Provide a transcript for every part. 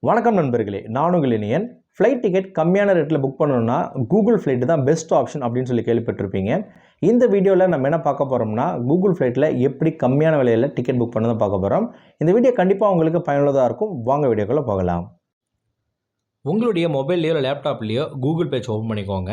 வணக்கம் நண்பர்களே, நான் உங்கள் இனியன். ஃப்ளைட் டிக்கெட் கம்மியான ரேட்டில் புக் பண்ணணும்னா கூகுள் ஃப்ளைட் தான் பெஸ்ட் ஆப்ஷன் அப்படின்னு சொல்லி கேள்விப்பட்டிருப்பீங்க. இந்த வீடியோவில் நம்ம என்ன பார்க்க போகிறோம்னா, கூகுள் ஃப்ளைட்டில் எப்படி கம்மியான விலையில் டிக்கெட் புக் பண்ணதான் பார்க்க போகிறோம். இந்த வீடியோ கண்டிப்பாக உங்களுக்கு பயனுள்ளதாக இருக்கும். வாங்க வீடியோக்குள்ளே போகலாம். உங்களுடைய மொபைல்லையோ இல்லை லேப்டாப்லேயோ கூகுள் பேஜ் ஓப்பன் பண்ணிக்கோங்க.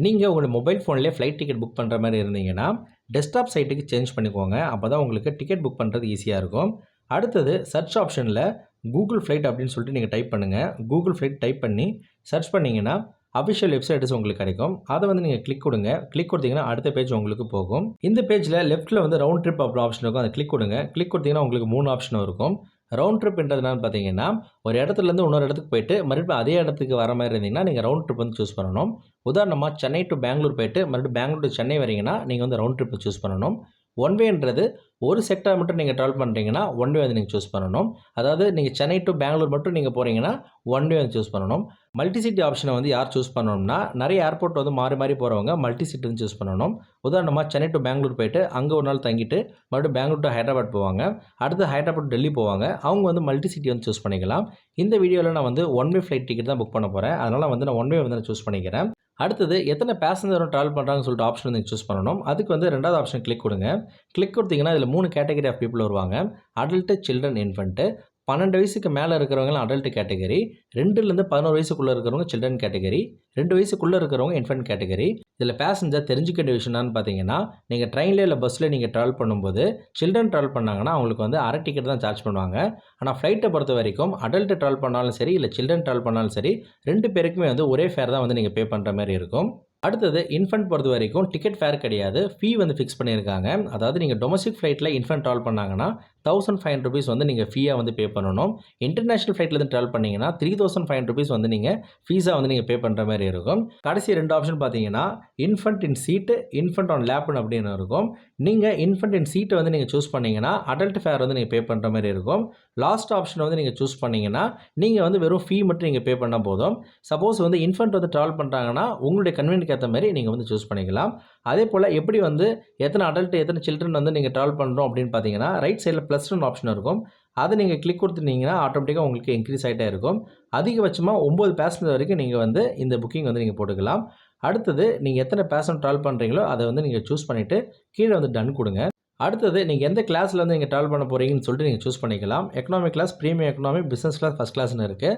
நீங்கள் உங்களுடைய மொபைல் ஃபோன்லேயே ஃப்ளைட் டிக்கெட் புக் பண்ணுற மாதிரி இருந்தீங்கன்னா டெஸ்க்டாப் சைட்டுக்கு சேஞ்ச் பண்ணிக்கோங்க. அப்போ தான் உங்களுக்கு டிக்கெட் புக் பண்ணுறது ஈஸியாக இருக்கும். அடுத்தது சர்ச் ஆப்ஷனில் கூகுள் ஃப்ளைட் அப்படின்னு சொல்லிட்டு நீங்கள் டைப் பண்ணுங்கள். கூகுள் ஃப்ளைட் டைப் பண்ணி சர்ச் பண்ணிங்கன்னா அஃபிஷியல் வெப்சைட்ஸ் உங்களுக்கு கிடைக்கும். அதை வந்து நீங்கள் கிளிக் கொடுங்க. கிளிக் கொடுத்தீங்கன்னா அடுத்த பேஜ் உங்களுக்கு போகும். இந்த பேஜில் லெஃப்ட்டில் வந்து ரவுண்ட் ட்ரிப் அப்படி ஆப்ஷன் இருக்கும். அதை கிளிக் கொடுங்க. கிளிக் கொடுத்தீங்கன்னா உங்களுக்கு 3 ஆப்ஷன் இருக்கும். ரவுண்ட் ட்ரிப்ன்றது என்னன்னு பார்த்தீங்கன்னா, ஒரு இடத்துலேருந்து இன்னொரு இடத்துக்கு போயிட்டு மறுபடியும் அதே இடத்துக்கு வர மாதிரி இருந்தீங்கன்னா நீங்கள் ரவுண்ட் ட்ரிப் வந்து சூஸ் பண்ணணும். உதாரணமாக சென்னை டு பெங்களூர் போயிட்டு மறுபடியும் பெங்களூர் டு சென்னை வரீங்கன்னா நீங்கள் வந்து ரவுண்ட் ட்ரிப்பை சூஸ் பண்ணணும். ஒன் வேன்றது ஒரு செக்டார் மட்டும் நீங்கள் ட்ராவல் பண்ணுறீங்கன்னா ஒன் வே வந்து நீங்கள் சூஸ் பண்ணணும். அதாவது நீங்கள் சென்னை டு பெங்களூர் மட்டும் நீங்கள் போகிறீங்கன்னா ஒன் வே வந்து சூஸ் பண்ணணும். மல்டி சிட்டி ஆப்ஷனை வந்து யார் சூஸ் பண்ணணும்னா, நிறைய ஏர்போர்ட் வந்து மாறி மாறி போகிறவங்க மல்டி சிட்டி வந்து சூஸ் பண்ணணும். உதாரணமாக சென்னை டு பெங்களூர் போயிட்டு அங்கே ஒரு நாள் தங்கிட்டு மறுபடியும் பெங்களூர் டு ஹைதராபாத் போவாங்க. அடுத்து ஹைதராபாத் டெல்லி போவாங்க. அவங்க வந்து மல்டி சிட்டி வந்து சூஸ் பண்ணிக்கலாம். இந்த வீடியோவில் நான் வந்து ஒன் வே ஃப்ளைட் டிக்கெட் தான் புக் பண்ண போகிறேன். அதனால் வந்து நான் ஒன் வே வந்து நான் சூஸ் பண்ணிக்கிறேன். அடுத்தது எத்தனை பேசஞ்சரும் ட்ராவல் பண்ணுறாங்கன்னு சொல்லிட்டு ஆப்ஷன் வந்து சூஸ் பண்ணணும். அதுக்கு வந்து ரெண்டாவது ஆப்ஷன் கிளிக் கொடுங்க. கிளிக் கொடுத்தீங்கன்னா இதில் 3 கேட்டகரி ஆஃப் பீப்புள் வருவாங்க. Adult, children, infant. 12 வயசுக்கு மேலே இருக்கிறவங்க அடல்ட் கேட்டகரி, 2லேருந்து 11 வயசுக்குள்ளே இருக்கிறவங்க சில்ட்ரன் கேட்டகரி, 2 வயசுக்குள்ளே இருக்கிறவங்க இன்ஃபென்ட் கேட்டகரி. இதில் பேசஞ்சர் தெரிஞ்சுக்க வேண்டிய விஷயம் என்னன்னு பார்த்தீங்கன்னா, நீங்கள் ட்ரெயினில் இல்லை பஸ்ஸில் நீங்கள் ட்ராவல் பண்ணும்போது சில்ட்ரன் ட்ராவல் பண்ணாங்கன்னா அவங்களுக்கு வந்து அரை டிக்கெட் தான் சார்ஜ் பண்ணுவாங்க. ஆனால் ஃப்ளைட்டை பொறுத்த வரைக்கும் அடல்ட் ட்ராவல் பண்ணாலும் சரி இல்லை சில்ட்ரன் ட்ராவல் பண்ணாலும் சரி 2 பேருக்குமே வந்து ஒரே ஃபேர் தான் வந்து நீங்கள் பே பண்ணுற மாதிரி இருக்கும். அடுத்தது இன்ஃபென்ட் பொறுத்த வரைக்கும் டிக்கெட் ஃபேர் கிடையாது, ஃபீ வந்து ஃபிக்ஸ் பண்ணியிருக்காங்க. அதாவது நீங்கள் டொமஸ்டிக் ஃப்ளைட்டில் இன்ஃபென்ட் ட்ராவல் பண்ணாங்கன்னா 1500 rupees வந்து நீங்கள் ஃபீயாக வந்து பே பண்ணணும். இன்டர்நேஷனல் ஃப்ளைட்லேருந்து ட்ராவல் பண்ணிங்கன்னா 3500 rupees வந்து நீங்கள் ஃபீஸாக வந்து நீங்கள் பே பண்ணுற மாதிரி இருக்கும். கடைசி 2 ஆப்ஷன் பார்த்தீங்கன்னா infant in seat, infant on லேப்னு அப்படின்னு இருக்கும். நீங்கள் இன்ஃபென்ட் இன் சீட்டை வந்து நீங்கள் சூஸ் பண்ணிங்கன்னா அடல்ட் ஃபேர் வந்து நீங்கள் பே பண்ணுற மாதிரி இருக்கும். லாஸ்ட் ஆப்ஷன் வந்து நீங்கள் சூஸ் பண்ணிங்கன்னா நீங்கள் வந்து வெறும் ஃபீ மட்டும் நீங்கள் பே பண்ணால் போதும். சப்போஸ் வந்து இன்ஃபென்ட் வந்து ட்ராவல் பண்ணுறாங்கன்னா உங்களுடைய கன்வீனியன்ட்க்கு ஏற்ற மாதிரி நீங்கள் வந்து சூஸ் பண்ணிக்கலாம். அதே போல் எப்படி வந்து எத்தனை அடல்ட் எத்தனை சில்ட்ரன் வந்து நீங்கள் ட்ராவல் பண்ணுறோம் அப்படின்னு பார்த்தீங்கன்னா ரைட் சைடில் +1 ஆப்ஷன் இருக்கும். அதை நீங்கள் கிளிக் கொடுத்துட்டீங்கன்னா ஆட்டோமேட்டிக்காக உங்களுக்கு இன்க்ரீஸ் ஆகிட்டே இருக்கும். அதிகபட்சமாக 9 பேசஞ்சர் வரைக்கும் நீங்கள் வந்து இந்த புக்கிங் வந்து நீங்கள் போட்டுக்கலாம். அடுத்தது நீங்கள் எத்தனை பேசஞ்சர் ட்ராவல் பண்ணுறீங்களோ அதை வந்து நீங்கள் சூஸ் பண்ணிவிட்டு கீழே வந்து டன் கொடுங்க. அடுத்தது நீங்கள் எந்த கிளாஸில் வந்து நீங்கள் ட்ராவல் பண்ண போகிறீங்கன்னு சொல்லிட்டு நீங்கள் சூஸ் பண்ணிக்கலாம். Economic class, premium economy, business class, first கிளாஸ்னு இருக்குது.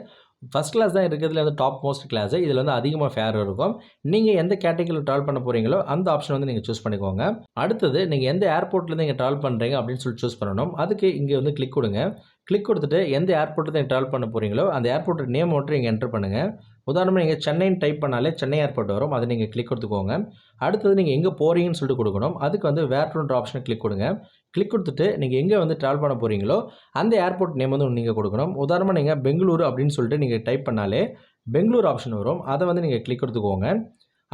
ஃபஸ்ட் கிளாஸ் தான் இருக்கிறதுல வந்து டாப் மோஸ்ட் கிளாஸு. இதில் வந்து அதிகமாக ஃபேர் இருக்கும். நீங்கள் எந்த கேட்டகரியில் ட்ராவல் பண்ண போகிறீங்களோ அந்த ஆப்ஷன் வந்து நீங்கள் சூஸ் பண்ணிக்கோங்க. அடுத்தது நீங்கள் எந்த ஏர்போர்ட்லேருந்து நீங்கள் ட்ராவல் பண்ணுறீங்க அப்படின்னு சொல்லி சூஸ் பண்ணணும். அதுக்கு இங்கே வந்து கிளிக் கொடுங்க. கிளிக் கொடுத்துட்டு எந்த ஏர்போர்ட்டில் நீங்கள் ட்ராவல் பண்ண போகிறீங்களோ அந்த ஏர்போர்ட் நேம் மட்டும் நீங்கள் என்டர் பண்ணுங்கள். உதாரணமாக நீங்கள் சென்னைன்னு டைப் பண்ணாலே சென்னை ஏர்போர்ட் வரும். அதை நீங்கள் கிளிக் கொடுத்துக்கோங்க. அடுத்தது நீங்கள் எங்கே போகிறீங்கன்னு சொல்லிட்டு கொடுக்கணும். அதுக்கு வந்து வேர் டுன்ற ஆப்ஷனை கிளிக் கொடுங்க. கிளிக் கொடுத்துட்டு நீங்கள் எங்கே வந்து ட்ராவல் பண்ண போகிறீங்களோ அந்த ஏர்போர்ட் நேம் வந்து நீங்கள் கொடுக்கணும். உதாரணமாக நீங்கள் பெங்களூரு அப்படின்னு சொல்லிட்டு நீங்கள் டைப் பண்ணாலே பெங்களூர் ஆப்ஷன் வரும். அதை வந்து நீங்கள் கிளிக் கொடுத்துக்கோங்க.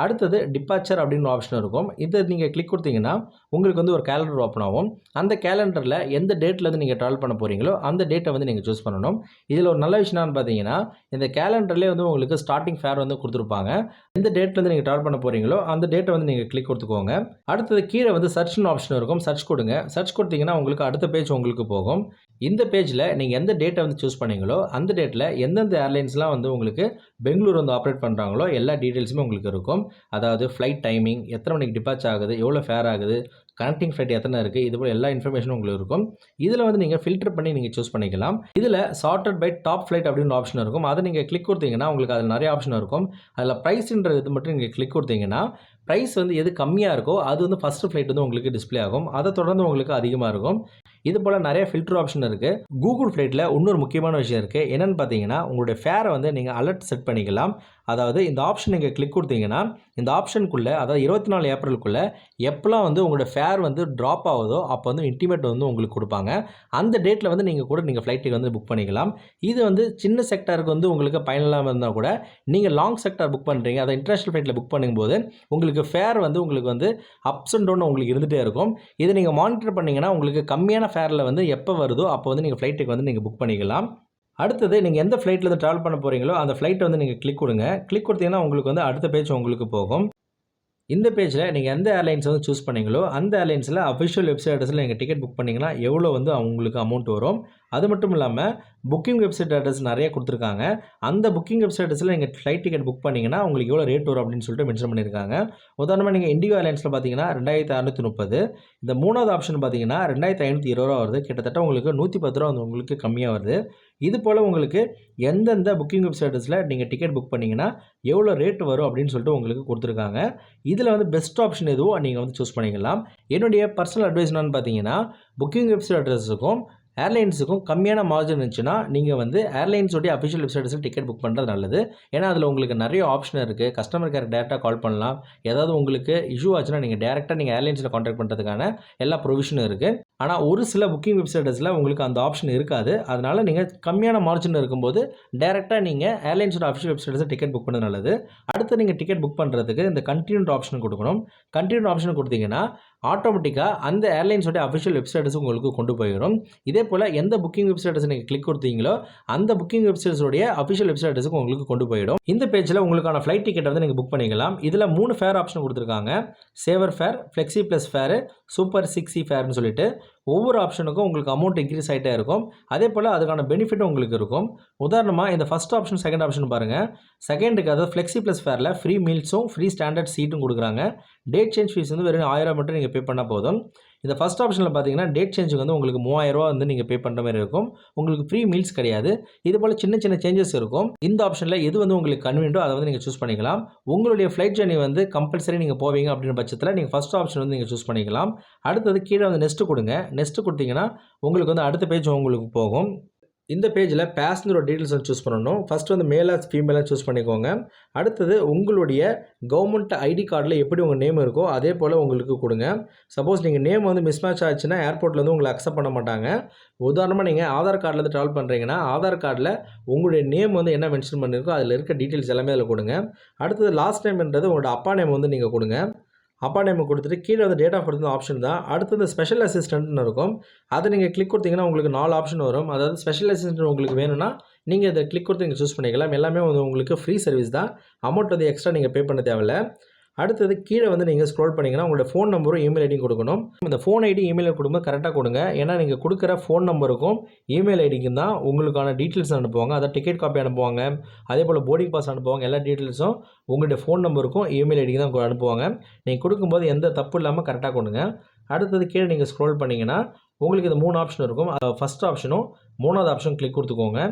அடுத்தது டிபார்ச்சர் அப்படின்னு ஆப்ஷன் இருக்கும். இதை நீங்கள் கிளிக் கொடுத்தீங்கன்னா உங்களுக்கு வந்து ஒரு கேலண்டர் ஓப்பன் ஆகும். அந்த கேலண்டரில் எந்த டேட்லேருந்து நீங்கள் ட்ராவல் பண்ண போகிறீங்களோ அந்த டேட்டை வந்து நீங்கள் சூஸ் பண்ணணும். இதில் ஒரு நல்ல விஷயம் என்னன்னு பார்த்தீங்கன்னா, இந்த கேலண்டர்லேயே வந்து உங்களுக்கு ஸ்டார்டிங் ஃபேர் வந்து கொடுத்துருப்பாங்க. எந்த டேட்லேருந்து நீங்கள் ட்ராவல் பண்ண போகிறீங்களோ அந்த டேட்டை வந்து நீங்கள் கிளிக் கொடுத்துக்கோங்க. அடுத்தது கீழே வந்து சர்ச்னு ஆப்ஷன் இருக்கும். சர்ச் கொடுங்க. சர்ச் கொடுத்தீங்கன்னா உங்களுக்கு அடுத்த பேஜ் உங்களுக்கு போகும். இந்த பேஜில் நீங்கள் எந்த டேட்டை வந்து சூஸ் பண்ணீங்களோ அந்த டேட்டில் எந்தெந்த ஏர்லைன்ஸ்லாம் வந்து உங்களுக்கு பெங்களூர் வந்து ஆப்ரேட் பண்ணுறாங்களோ எல்லா டீட்டெயில்ஸுமே உங்களுக்கு இருக்கும். அதாவது ஃப்ளைட் டைமிங், எத்தனை மணிக்கு டிபார்ச் ஆகுது, எவ்வளோ ஃபேர் ஆகுது, கனெக்டிங் ஃப்ளைட் எத்தனை இருக்குது, இது போல் எல்லா இன்ஃபர்மேஷனும் உங்களுக்கு இருக்கும். இதில் வந்து நீங்கள் ஃபில்டர் பண்ணி நீங்கள் சூஸ் பண்ணிக்கலாம். இதில் சார்ட்டட் பை டாப் ஃப்ளைட் அப்படின்னு ஆப்ஷன் இருக்கும். அதை நீங்கள் கிளிக் கொடுத்தீங்கன்னா உங்களுக்கு அதில் நிறைய ஆப்ஷன் இருக்கும். அதில் ப்ரைஸ்ன்ற இது மட்டும் நீங்கள் கிளிக் கொடுத்தீங்கன்னா ப்ரைஸ் வந்து எது கம்மியாக இருக்கோ அது வந்து ஃபஸ்ட்டு ஃப்ளைட் வந்து உங்களுக்கு டிஸ்பிளே ஆகும். அதை தொடர்ந்து உங்களுக்கு அதிகமாக இருக்கும். இது போல் நிறைய ஃபில்டர் ஆப்ஷன் இருக்குது. கூகுள் ஃப்ளைட்டில் இன்னொரு முக்கியமான விஷயம் இருக்குது. என்னென்னு பார்த்தீங்கன்னா உங்களுடைய ஃபேரை வந்து நீங்கள் அலர்ட் செட் பண்ணிக்கலாம். அதாவது இந்த ஆப்ஷன் நீங்கள் கிளிக் கொடுத்தீங்கன்னா இந்த ஆப்ஷனுக்குள்ளே, அதாவது 24 ஏப்ரலுக்குள்ளே எப்போலாம் வந்து உங்களோட ஃபேர் வந்து ட்ராப் ஆகுதோ அப்போ வந்து இன்டிமேட் வந்து உங்களுக்கு கொடுப்பாங்க. அந்த டேட்டில் வந்து நீங்கள் ஃப்ளைட் டிக்கெட் வந்து புக் பண்ணிக்கலாம். இது வந்து சின்ன செக்டாருக்கு வந்து உங்களுக்கு பயனில்லாமல் இருந்தால் கூட நீங்கள் லாங் செக்டார் புக் பண்ணுறீங்க, அதை இன்டர்நேஷனல் ஃப்ளைட்டில் புக் பண்ணும்போது உங்களுக்கு ஃபேர் வந்து உங்களுக்கு வந்து அப்ஸ் அண்ட் டவுன் உங்களுக்கு இருந்துகிட்டே இருக்கும். இதை நீங்கள் மானிட்டர் பண்ணிங்கன்னா உங்களுக்கு கம்மியான ஃபேரில் வந்து எப்போ வருதோ அப்போ வந்து நீங்கள் ஃப்ளைட் டிக்கெட் வந்து நீங்கள் புக் பண்ணிக்கலாம். அடுத்தது நீங்கள் எந்த ஃப்ளைட்லேருந்து ட்ராவல் பண்ண போகிறீங்களோ அந்த ஃப்ளைட்டை வந்து நீங்கள் கிளிக் கொடுங்க. கிளிக் கொடுத்தீங்கன்னா உங்களுக்கு வந்து அடுத்த பேஜ் உங்களுக்கு போகும். இந்த பேஜில் நீங்கள் எந்த ஏர்லைன்ஸ் வந்து சூஸ் பண்ணீங்களோ அந்த ஏர்லைன்ஸில் அஃபிஷியல் வெப்சைட்ஸில் நீங்கள் டிக்கெட் புக் பண்ணிங்கன்னா எவ்வளோ வந்து அவங்களுக்கு அமௌண்ட் வரும், அது மட்டும் இல்லாமல் புக்கிங் வெப்சைட் அட்ரஸ் நிறைய கொடுத்துருக்காங்க. அந்த புக்கிங் வெப்சைட் அட்ரஸில் நீங்கள் ஃப்ளைட் டிக்கெட் புக் பண்ணிங்கன்னா உங்களுக்கு எவ்வளோ ரேட் வரும் அப்படின்னு சொல்லிட்டு மென்ஷன் பண்ணியிருக்காங்க. உதாரணமாக நீங்கள் இண்டிகோ ஏர்லைன்ஸில் பார்த்தீங்கன்னா 2630. இந்த மூணாவது ஆப்ஷன் பார்த்தீங்கன்னா 2520 வருது. கிட்டத்தட்ட உங்களுக்கு 110 வந்து உங்களுக்கு கம்மியாக வருது. இது போல் உங்களுக்கு எந்தெந்த புக்கிங் வெப்சைட்ஸில் நீங்கள் டிக்கெட் புக் பண்ணிங்கன்னா எவ்வளோ ரேட் வரும் அப்படின்னு சொல்லிட்டு உங்களுக்கு கொடுத்துருக்காங்க. இதில் வந்து பெஸ்ட் ஆப்ஷன் எதுவோ நீங்கள் வந்து சூஸ் பண்ணிக்கலாம். என்னுடைய பர்சனல் அட்வைஸ் என்னன்னு பார்த்தீங்கன்னா, புக்கிங் வெப்சைட் அட்ரஸுக்கும் ஏர்லைன்ஸுக்கும் கம்மியான மார்ஜின் இருந்துச்சுன்னா நீங்கள் வந்து ஏர்லைன்ஸோடைய அஃபிஷியல் வெப்சைட்ஸில் டிக்கெட் புக் பண்ணுறது நல்லது. ஏன்னா அதில் உங்களுக்கு நிறைய ஆப்ஷன் இருக்குது. கஸ்டமர் கேர் டேரெக்டாக கால் பண்ணலாம். ஏதாவது உங்களுக்கு இஷ்யூ ஆச்சுன்னா நீங்கள் டேரெக்டாக ஏர்லைன்ஸில் கான்டாக்ட் பண்ணுறதுக்கான எல்லா ப்ரொவிஷனும் இருக்குது. ஆனால் ஒரு சில புக்கிங் வெப்சைட்ஸில் உங்களுக்கு அந்த ஆப்ஷன் இருக்காது. அதனால் நீங்கள் கம்மியான மார்ஜின் இருக்கும்போது டேரெக்டாக நீங்கள் ஏர்லைன்ஸோட அஃபிஷியல் வெப்சைட்ஸில் டிக்கெட் புக் பண்ணது நல்லது. அடுத்து நீங்கள் டிக்கெட் புக் பண்ணுறதுக்கு இந்த கண்டினியூட் ஆப்ஷன் கொடுக்கணும். கண்டினியூட் ஆப்ஷன் கொடுத்தீங்கன்னா ஆட்டோமேட்டிக்காக அந்த ஏர்லைன்ஸோட அஃபிஷியல் வெப்சைட்ஸ் உங்களுக்கு கொண்டு போயிடும். இதே போல் எந்த புக்கிங் வெப்சைட்ஸ் நீங்கள் கிளிக் கொடுத்தீங்களோ அந்த புக்கிங் வெப்சைட்ஸோடைய அஃபிஷியல் வெப்சைட்ஸுக்கு உங்களுக்கு கொண்டு போயிடும். இந்த பேஜில் உங்களுக்கான ஃப்ளைட் டிக்கெட்டை வந்து நீங்கள் புக் பண்ணிக்கலாம். இதில் 3 ஃபேர் ஆப்ஷன் கொடுத்துருக்காங்க. Saver fare, flexi plus fare, super 6E ஃபேர்னு சொல்லிட்டு ஒவ்வொரு ஆப்ஷனுக்கும் உங்களுக்கு அமௌண்ட் இன்க்ரீஸ் ஆகிட்டே இருக்கும். அதே போல் அதுக்கான பெனிஃபிட்டும் உங்களுக்கு இருக்கும். உதாரணமாக இந்த ஃபஸ்ட் ஆப்ஷன் செகண்ட் ஆப்ஷன் பாருங்கள். செகண்டுக்கு அதாவது ஃப்ளெக்ஸி ப்ளஸ் ஃபேரில் ஃப்ரீ மீல்ஸும் ஃப்ரீ ஸ்டாண்டர்ட் சீட்டும் கொடுக்குறாங்க. டேட் சேஞ்ச் ஃபீஸ் வந்து வெறும் 1000 மட்டும் நீங்கள் பே பண்ணால் போதும். இந்த ஃபஸ்ட் ஆப்ஷனில் பார்த்தீங்கன்னா டேட் சேஞ்சுக்கு வந்து உங்களுக்கு 3000 வந்து நீங்கள் பே பண்ணுற மாதிரி இருக்கும். உங்களுக்கு ஃப்ரீ மீல்ஸ் கிடையாது. இது போல் சின்ன சின்ன சேஞ்சஸ் இருக்கும். இந்த ஆப்ஷனில் எது வந்து உங்களுக்கு கன்வீனியன்ட்டோ அதை வந்து நீங்கள் சூஸ் பண்ணிக்கலாம். உங்களுடைய ஃப்ளைட் ஜர்னி வந்து கம்பல்சரி நீங்கள் போவீங்க அப்படின்ற பட்சத்தில் நீங்கள் ஃபஸ்ட் ஆப்ஷன் வந்து நீங்கள் சூஸ் பண்ணிக்கலாம். அடுத்தது கீழே வந்து நெக்ஸ்ட்டு கொடுங்க. நெக்ஸ்ட்டு கொடுத்தீங்கன்னா உங்களுக்கு வந்து அடுத்த பேஜ் உங்களுக்கு போகும். இந்த பேஜில் பேசஞ்சரோட டீட்டெயில்ஸ் வந்து சூஸ் பண்ணணும். ஃபஸ்ட்டு வந்து மேலாக ஃபீமேலாக சூஸ் பண்ணிக்கோங்க. அடுத்தது உங்களுடைய கவர்மெண்ட் ஐடி கார்டில் எப்படி உங்கள் நேம் இருக்கோ அதே போல் உங்களுக்கு கொடுங்க. சப்போஸ் நீங்கள் நேம் வந்து மிஸ்மேட்ச் ஆச்சுன்னா ஏர்போர்ட்டில் வந்து உங்களை அக்செப்ட் பண்ண மாட்டாங்க. உதாரணமாக நீங்கள் ஆதார் கார்டில் ட்ராவல் பண்ணுறீங்கன்னா ஆதார் கார்டில் உங்களுடைய நேம் வந்து என்ன மென்ஷன் பண்ணியிருக்கோ அதில் இருக்க டீட்டெயில்ஸ் எல்லாமே அதில் கொடுங்க. அடுத்தது லாஸ்ட் நேம்ன்றது உங்களோட அப்பா நேம் வந்து நீங்கள் கொடுங்க. அப்பா நேம் கொடுத்துட்டு கீழே வந்து டேட் ஆஃப் பர்த் ஆப்ஷன் தான். அடுத்தது ஸ்பெஷல் அசிஸ்டன்ட்னு இருக்கும். அதை நீங்கள் கிளிக் கொடுத்தீங்கன்னா உங்களுக்கு 4 ஆப்ஷன் வரும். அதாவது ஸ்பெஷல் அசிஸ்டன்ட் உங்களுக்கு வேணும்னா நீங்கள் இதை கிளிக் கொடுத்து நீங்கள் சூஸ் பண்ணிக்கலாம். எல்லாமே வந்து உங்களுக்கு ஃப்ரீ சர்வீஸ் தான். அமௌண்ட் வந்து எக்ஸ்ட்ரா நீங்கள் பே பண்ண தேவையில்லை. அடுத்தது கீழே வந்து நீங்கள் ஸ்க்ரோல் பண்ணிங்கன்னா உங்களோட ஃபோன் நம்பரும் இமெயில் ஐடியும் கொடுக்கணும். இந்த ஃபோன் ஐடி இமெயில் கொடுக்கும்போது கரெக்டாக கொடுங்க. ஏன்னா நீங்கள் கொடுக்குற ஃபோன் நம்பருக்கும் இமெயில் ஐடிக்கும் தான் உங்களுக்கான டீட்டெயில்ஸ் அனுப்புவாங்க. அதை டிக்கெட் காப்பி அனுப்புவாங்க. அதே போல் போர்டிங் பாஸ் அனுப்புவாங்க. எல்லா டீட்டெயில்ஸும் உங்களுடைய ஃபோன் நம்பருக்கும் இமெயில் ஐடிக்கு தான் அனுப்புவாங்க. நீங்கள் கொடுக்கும்போது எந்த தப்பு இல்லாமல் கரெக்டாக கொடுங்க. அடுத்தது கீழே நீங்கள் ஸ்க்ரோல் பண்ணிங்கன்னா உங்களுக்கு இந்த 3 ஆப்ஷன் இருக்கும். ஃபஸ்ட் ஆப்ஷனும் 3வது ஆப்ஷன் கிளிக் கொடுத்துக்கோங்க.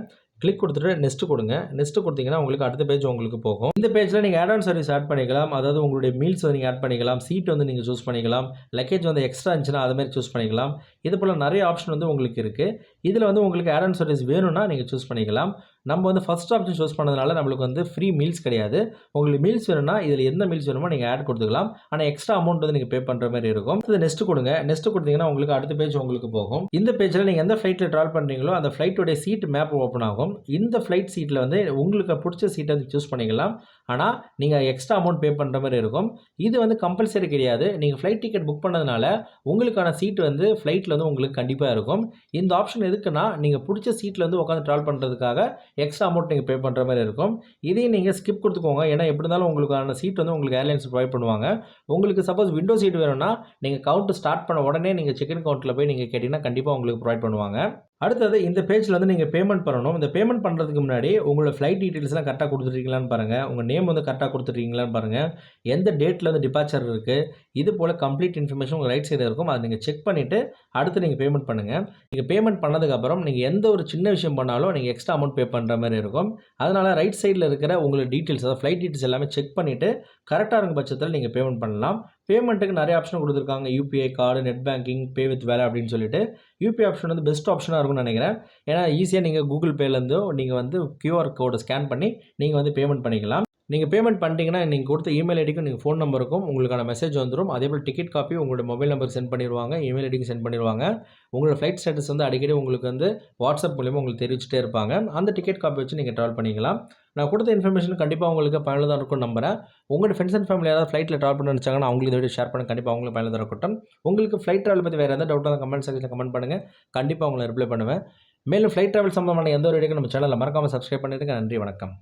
கிளிக் கொடுத்துட்டு நெக்ஸ்ட்டு கொடுங்க. நெக்ஸ்ட்டு கொடுத்தீங்கன்னா உங்களுக்கு அடுத்த பேஜ் உங்களுக்கு போகும். இந்த பேஜில் நீங்கள் ஆட் ஆன் சர்வீஸ் ஆட் பண்ணிக்கலாம். அதாவது உங்களுடைய மீல்ஸ் வந்து நீங்கள் ஆட் பண்ணிக்கலாம். சீட் வந்து நீங்கள் சூஸ் பண்ணிக்கலாம். லக்கேஜ் வந்து எக்ஸ்ட்ரா இருந்துச்சுன்னா அதுமாதிரி சூஸ் பண்ணிக்கலாம். இது போல் நிறைய ஆப்ஷன் வந்து உங்களுக்கு இருக்குது. இதில் வந்து உங்களுக்கு ஆட் ஆன் சர்வீஸ் வேணும்னா நீங்கள் சூஸ் பண்ணிக்கலாம். நம்ம வந்து ஃபஸ்ட் ஆப்ஷன் சூஸ் பண்ணதுனால நம்மளுக்கு வந்து ஃப்ரீ மீல்ஸ் கிடையாது. உங்களுக்கு மீல்ஸ் வேணும்னா இதில் எந்த மீல்ஸ் வேணுமோ நீங்கள் ஆட் கொடுத்துக்கலாம். ஆனால் எக்ஸ்ட்ரா அமௌண்ட் வந்து நீங்கள் பே பண்ணுற மாதிரி இருக்கும். இது நெக்ஸ்ட்டு கொடுங்க. நெக்ஸ்ட்டு கொடுத்தீங்கன்னா உங்களுக்கு அடுத்த பேஜ் உங்களுக்கு போகும். இந்த பேஜில் நீங்கள் எந்த ஃப்ளைட்டில் ட்ராவல் பண்ணுறீங்களோ அந்த ஃப்ளைட்டோடைய சீட் மேப் ஓப்பன் ஆகும். இந்த ஃப்ளைட் சீட்டில் வந்து உங்களுக்கு பிடிச்ச சீட்டை வந்து சூஸ் பண்ணிக்கலாம். ஆனால் நீங்கள் எக்ஸ்ட்ரா அமௌண்ட் பே பண்ணுற மாதிரி இருக்கும். இது வந்து கம்பல்சரி கிடையாது. நீங்கள் ஃப்ளைட் டிக்கெட் புக் பண்ணதுனால உங்களுக்கான சீட் வந்து ஃப்ளைட்டில் வந்து உங்களுக்கு கண்டிப்பாக இருக்கும். இந்த ஆப்ஷன் எதுக்குன்னா நீங்கள் பிடிச்ச சீட்டில் வந்து உட்காந்து ட்ராவல் பண்ணுறதுக்காக எக்ஸ்ட்ரா அமௌண்ட் நீங்கள் பே பண்ணுற மாதிரி இருக்கும். இதையும் நீங்கள் ஸ்கிப் கொடுத்துக்கோங்க. ஏன்னா எப்படி இருந்தாலும் உங்களுக்கான சீட் வந்து உங்களுக்கு ஏர்லைன்ஸ் ப்ரொவைட் பண்ணுவாங்க. உங்களுக்கு சப்போஸ் விண்டோ சீட் வேணும்னா நீங்கள் கவுண்ட் ஸ்டார்ட் பண்ண உடனே நீங்கள் செக்இன் கவுண்ட்டில் போய் நீங்கள் கேட்டிங்கன்னா கண்டிப்பாக உங்களுக்கு ப்ரொவைட் பண்ணுவாங்க. அடுத்தது இந்த பேஜில் வந்து நீங்கள் பேமெண்ட் பண்ணணும். இந்த பேமெண்ட் பண்ணுறதுக்கு முன்னாடி உங்களோட ஃப்ளைட் டீட்டெயில்ஸ்லாம் கரெக்டாக கொடுத்துருக்கீங்களான்னு பாருங்கள். உங்கள் நேம் வந்து கரெக்டாக கொடுத்துருக்கீங்களான்னு பாருங்கள். எந்த டேட்டில் வந்து டிபார்ச்சர் இருக்குது, இது போல் கம்ப்ளீட் இன்ஃபர்மேஷன் உங்கள் ரைட் சைடில் இருக்கும். அதை நீங்கள் செக் பண்ணிவிட்டு அடுத்து நீங்கள் பேமெண்ட் பண்ணுங்கள். நீங்கள் பேமெண்ட் பண்ணதுக்கப்புறம் நீங்கள் எந்த ஒரு சின்ன விஷயம் பண்ணாலும் நீங்கள் எக்ஸ்ட்ரா அமௌண்ட் பே பண்ணுற மாதிரி இருக்கும். அதனால் ரைட் சைடில் இருக்கிற உங்களோட டீட்டெயில்ஸ், அதாவது ஃப்ளைட் டீட்டெயில்ஸ் எல்லாமே செக் பண்ணிவிட்டு கரெக்டாக இருக்கும் பட்சத்தில் நீங்கள் பேமெண்ட் பண்ணலாம். பேமெண்ட்டுக்கு நிறைய ஆப்ஷன் கொடுத்துருக்காங்க. UPI card, net banking, pay with வேலை அப்படின்னு சொல்லிட்டு யூபிஐ ஆப்ஷன் வந்து பெஸ்ட் ஆப்ஷனாக இருக்கும்னு நினைக்கிறேன். ஏன்னா ஈஸியாக நீங்கள் கூகுள் பேலேருந்தோ நீங்கள் வந்து QR கோடை ஸ்கேன் பண்ணி நீங்கள் வந்து பேமெண்ட் பண்ணிக்கலாம். நீங்கள் பேமெண்ட் பண்ணிட்டீங்கன்னா நீங்கள் கொடுத்த இமெயில் ஐடிக்கும் நீங்கள் ஃபோன் நம்பருக்கும் உங்களுக்கான மெசேஜ் வந்துடும். அதேபோல் டிக்கெட் காப்பி உங்களோட மொபைல் நம்பருக்கு சென்ட் பண்ணிடுவாங்க, இமெயில் ஐடிக்கு சென்ட் பண்ணிடுவாங்க. உங்களோட ஃப்ளைட் ஸ்டேட்டஸ் வந்து அடிக்கடி உங்களுக்கு வந்து வாட்ஸ்அப் மூலிமா உங்களுக்கு தெரிவிச்சுட்டே இருப்பாங்க. அந்த டிக்கெட் காப்பி வச்சு நீங்கள் ட்ராவல் பண்ணிக்கலாம். நான் கொடுத்த இன்ஃபர்மேஷன் கண்டிப்பாக உங்களுக்கு பயனுள்ளதாக இருக்கும்னு நம்புறேன். உங்களோட ஃப்ரெண்ட்ஸ் அண்ட் ஃபேமிலி யாராவது ஃப்ளைட்டில் ட்ராவல் பண்ண நினச்சாங்கன்னா அவங்களுக்கு இந்த வீடியோ ஷேர் பண்ண கண்டிப்பாக அவங்களுக்கு பயனுள்ளதாக இருக்கட்டும். உங்களுக்கு ஃப்ளைட் ட்ராவல் பற்றி வேறு எந்த டவுட்டாக கமெண்ட் செக்ஷனில் கமெண்ட் பண்ணுங்கள். கண்டிப்பாக உங்களை ரிப்ளை பண்ணுவேன். மேலும் ஃப்ளைட் ட்ராவல் சம்பந்தமான எந்த ஒரு வீடியோக்கும் நம்ம சேனலில் மறக்காமல் சப்ஸ்கிரைப் பண்ணிடுங்க. நன்றி, வணக்கம்.